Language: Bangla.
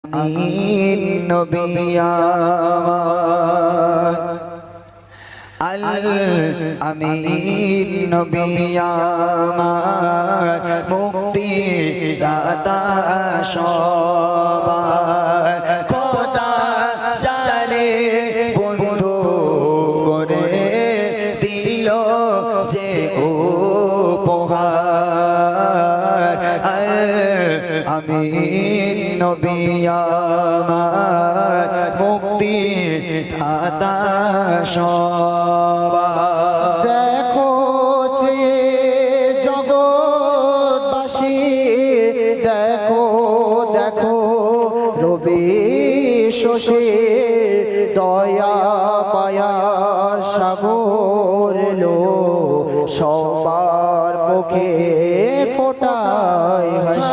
আমিন নবী আমার আল আমিন নবী আমার মুক্তি দাতা সবার খোদা জানে বন্ধু করে দিল যে উপহার আমিন নবী আমার মুক্তি দাতা সবার দেখো যে জগৎবাসী দেখো দেখো রবি শশী দয়া মায়ার সাগর লো সবার মুখে ফোটায় হাসি